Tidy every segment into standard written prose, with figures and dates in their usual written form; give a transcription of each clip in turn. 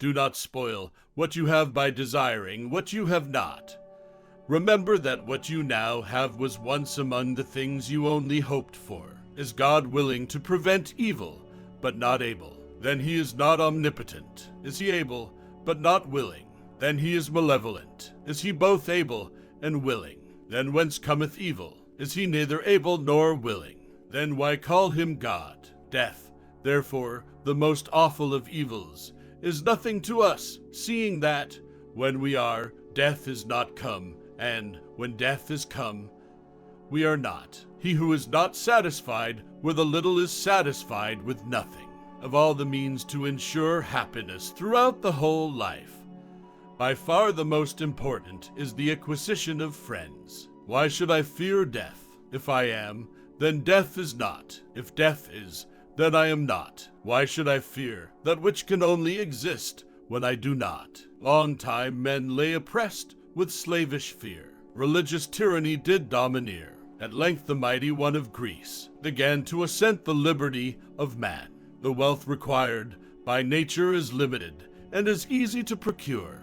Do not spoil what you have by desiring what you have not. Remember that what you now have was once among the things you only hoped for. Is God willing to prevent evil, but not able? Then he is not omnipotent. Is he able, but not willing? Then he is malevolent. Is he both able and willing? Then whence cometh evil? Is he neither able nor willing? Then why call him God? Death, therefore, the most awful of evils, is nothing to us, seeing that, when we are, death is not come, and, when death is come, we are not. He who is not satisfied with a little is satisfied with nothing. Of all the means to ensure happiness throughout the whole life, by far the most important is the acquisition of friends. Why should I fear death? If I am, then death is not. If death is, then I am not. Why should I fear that which can only exist when I do not? Long time men lay oppressed with slavish fear. Religious tyranny did domineer. At length the mighty one of Greece began to assent the liberty of man. The wealth required by nature is limited and is easy to procure,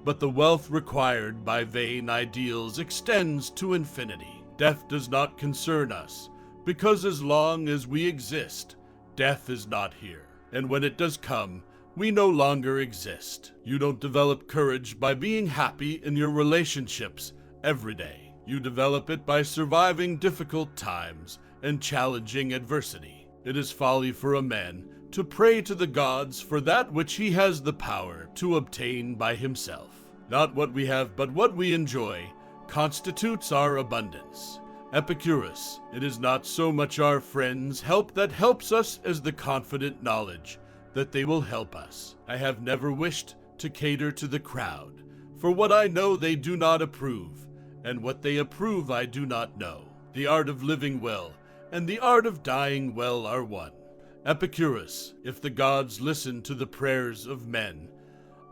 but the wealth required by vain ideals extends to infinity. Death does not concern us, because as long as we exist, death is not here, and when it does come, we no longer exist. You don't develop courage by being happy in your relationships every day. You develop it by surviving difficult times and challenging adversity. It is folly for a man to pray to the gods for that which he has the power to obtain by himself. Not what we have, but what we enjoy, constitutes our abundance. Epicurus, it is not so much our friends' help that helps us as the confident knowledge that they will help us. I have never wished to cater to the crowd, for what I know they do not approve, and what they approve I do not know. The art of living well and the art of dying well are one. Epicurus, if the gods listened to the prayers of men,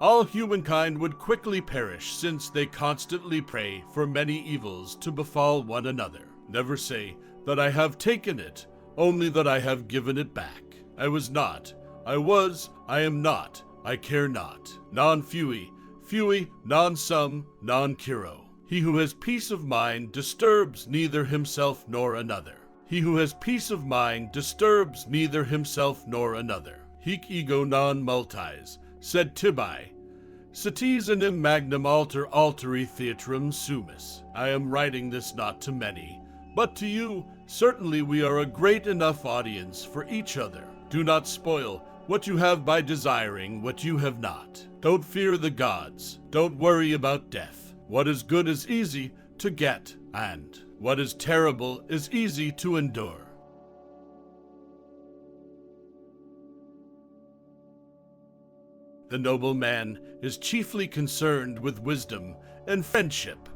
all humankind would quickly perish, since they constantly pray for many evils to befall one another. Never say that I have taken it, only that I have given it back. I was not, I was, I am not, I care not. Non fui, fui, non sum, non curo. He who has peace of mind disturbs neither himself nor another. He who has peace of mind disturbs neither himself nor another. Hic ego non multis, sed tibi, satis enim magnum alter alteri theatrum sumus. I am writing this not to many, but to you. Certainly we are a great enough audience for each other. Do not spoil what you have by desiring what you have not. Don't fear the gods. Don't worry about death. What is good is easy to get, and what is terrible is easy to endure. The noble man is chiefly concerned with wisdom and friendship.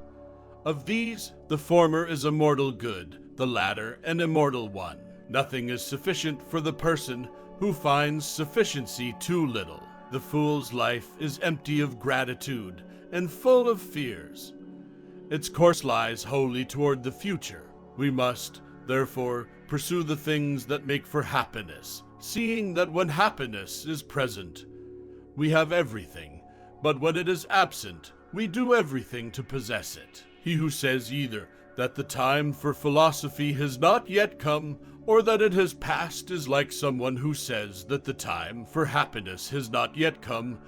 Of these, the former is a mortal good, the latter an immortal one. Nothing is sufficient for the person who finds sufficiency too little. The fool's life is empty of gratitude and full of fears. Its course lies wholly toward the future. We must, therefore, pursue the things that make for happiness, seeing that when happiness is present, we have everything, but when it is absent, we do everything to possess it. He who says either that the time for philosophy has not yet come, or that it has passed, is like someone who says that the time for happiness has not yet come,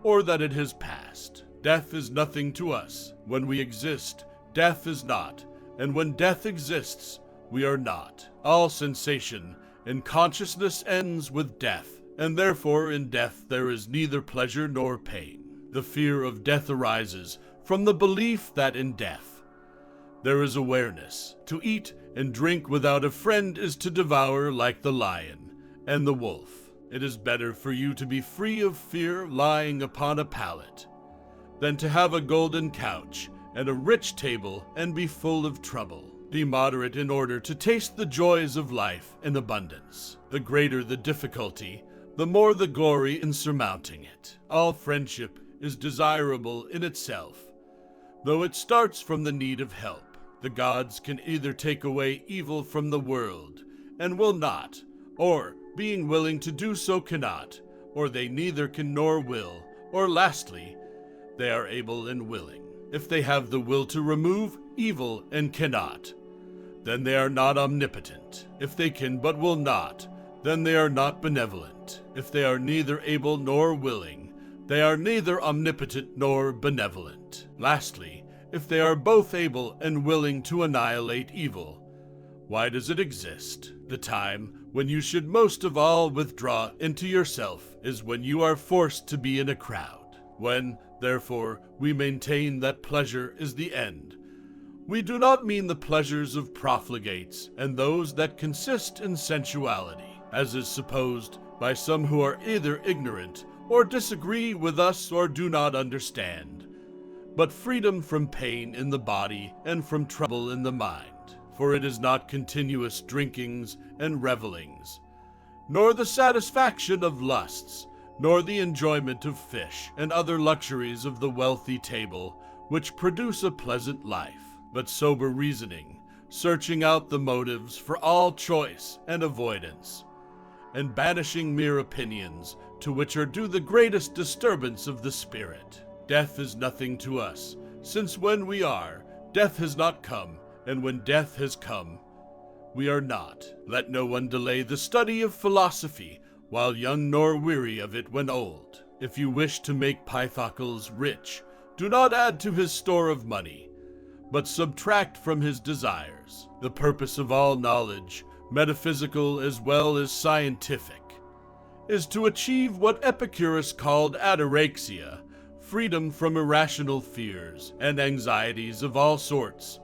or that it has passed. Death is nothing to us. When we exist, death is not, and when death exists, we are not. All sensation and consciousness ends with death, and therefore in death there is neither pleasure nor pain. The fear of death arises from the belief that in death there is awareness. To eat and drink without a friend is to devour like the lion and the wolf. It is better for you to be free of fear lying upon a pallet than to have a golden couch and a rich table and be full of trouble. Be moderate in order to taste the joys of life in abundance. The greater the difficulty, the more the glory in surmounting it. All friendship is desirable in itself, though it starts from the need of help. The gods can either take away evil from the world, and will not, or, being willing to do so, cannot, or they neither can nor will, or lastly, they are able and willing. If they have the will to remove evil and cannot, then they are not omnipotent. If they can but will not, then they are not benevolent. If they are neither able nor willing, they are neither omnipotent nor benevolent. Lastly, if they are both able and willing to annihilate evil, why does it exist? The time when you should most of all withdraw into yourself is when you are forced to be in a crowd. When, therefore, we maintain that pleasure is the end, we do not mean the pleasures of profligates and those that consist in sensuality, as is supposed by some who are either ignorant or disagree with us or do not understand, but freedom from pain in the body and from trouble in the mind. For it is not continuous drinkings and revellings, nor the satisfaction of lusts, nor the enjoyment of fish and other luxuries of the wealthy table, which produce a pleasant life, but sober reasoning, searching out the motives for all choice and avoidance, and banishing mere opinions, to which are due the greatest disturbance of the spirit. Death is nothing to us, since when we are, death has not come, and when death has come, we are not. Let no one delay the study of philosophy, while young nor weary of it when old. If you wish to make Pythocles rich, do not add to his store of money, but subtract from his desires. The purpose of all knowledge, metaphysical as well as scientific, is to achieve what Epicurus called ataraxia, freedom from irrational fears and anxieties of all sorts.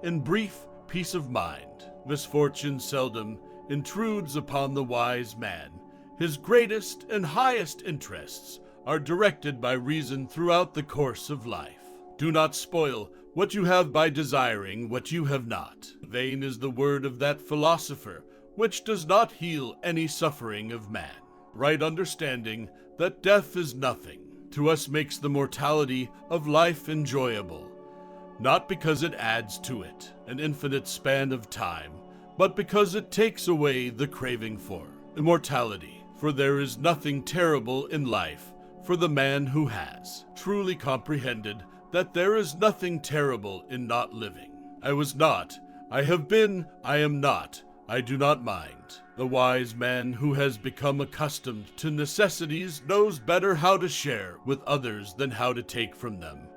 In brief, peace of mind. Misfortune seldom intrudes upon the wise man. His greatest and highest interests are directed by reason throughout the course of life. Do not spoil what you have by desiring what you have not. Vain is the word of that philosopher which does not heal any suffering of man. Right understanding that death is nothing to us makes the mortality of life enjoyable, not because it adds to it an infinite span of time, but because it takes away the craving for immortality. For there is nothing terrible in life for the man who has truly comprehended that there is nothing terrible in not living. I was not, I have been, I am not, I do not mind. The wise man who has become accustomed to necessities knows better how to share with others than how to take from them.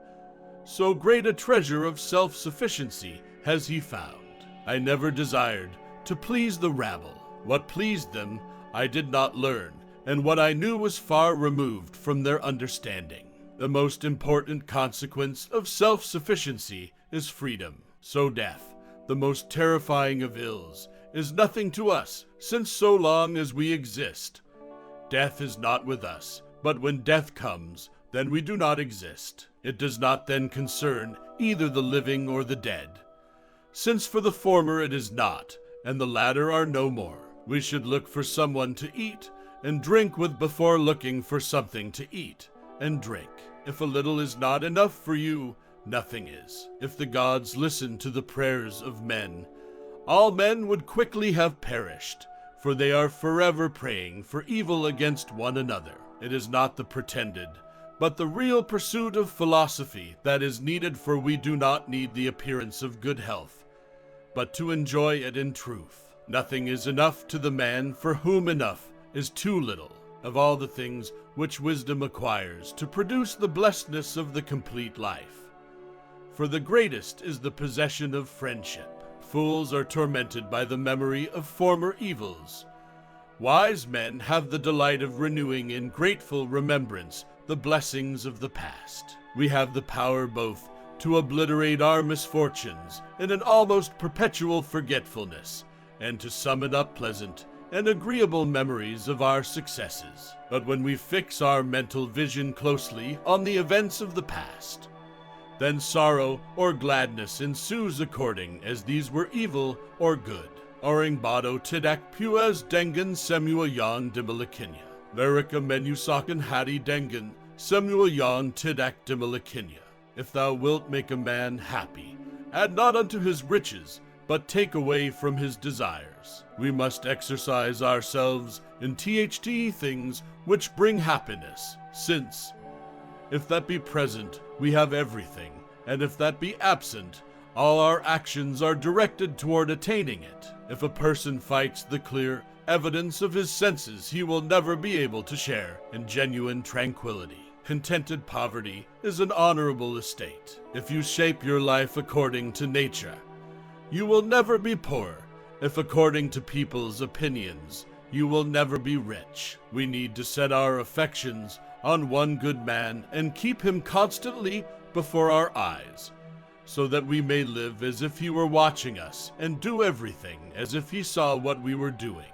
So great a treasure of self-sufficiency has he found. I never desired to please the rabble. What pleased them I did not learn, and what I knew was far removed from their understanding. The most important consequence of self-sufficiency is freedom. So death, the most terrifying of ills, is nothing to us, since so long as we exist, death is not with us. But when death comes, then we do not exist. It does not then concern either the living or the dead, since for the former it is not, and the latter are no more. We should look for someone to eat and drink with before looking for something to eat and drink. If a little is not enough for you, nothing is. If the gods listened to the prayers of men, all men would quickly have perished, for they are forever praying for evil against one another. It is not the pretended, but the real pursuit of philosophy that is needed, for we do not need the appearance of good health, but to enjoy it in truth. Nothing is enough to the man for whom enough is too little. Of all the things which wisdom acquires to produce the blessedness of the complete life, for the greatest is the possession of friendship. Fools are tormented by the memory of former evils. Wise men have the delight of renewing in grateful remembrance the blessings of the past. We have the power both to obliterate our misfortunes in an almost perpetual forgetfulness, and to summon up pleasant and agreeable memories of our successes. But when we fix our mental vision closely on the events of the past, then sorrow or gladness ensues according as these were evil or good. Oringbado tidak puis dengan semua yang dimilikinya. Mereka menyusahkan hati dengan semua yang tidak dimilikinya. If thou wilt make a man happy, add not unto his riches but take away from his desires. We must exercise ourselves in THT things which bring happiness, since, if that be present, we have everything, and if that be absent, all our actions are directed toward attaining it. If a person fights the clear evidence of his senses, he will never be able to share in genuine tranquility. Contented poverty is an honorable estate. If you shape your life according to nature, you will never be poor. If according to people's opinions, you will never be rich. We need to set our affections on one good man and keep him constantly before our eyes, so that we may live as if he were watching us and do everything as if he saw what we were doing.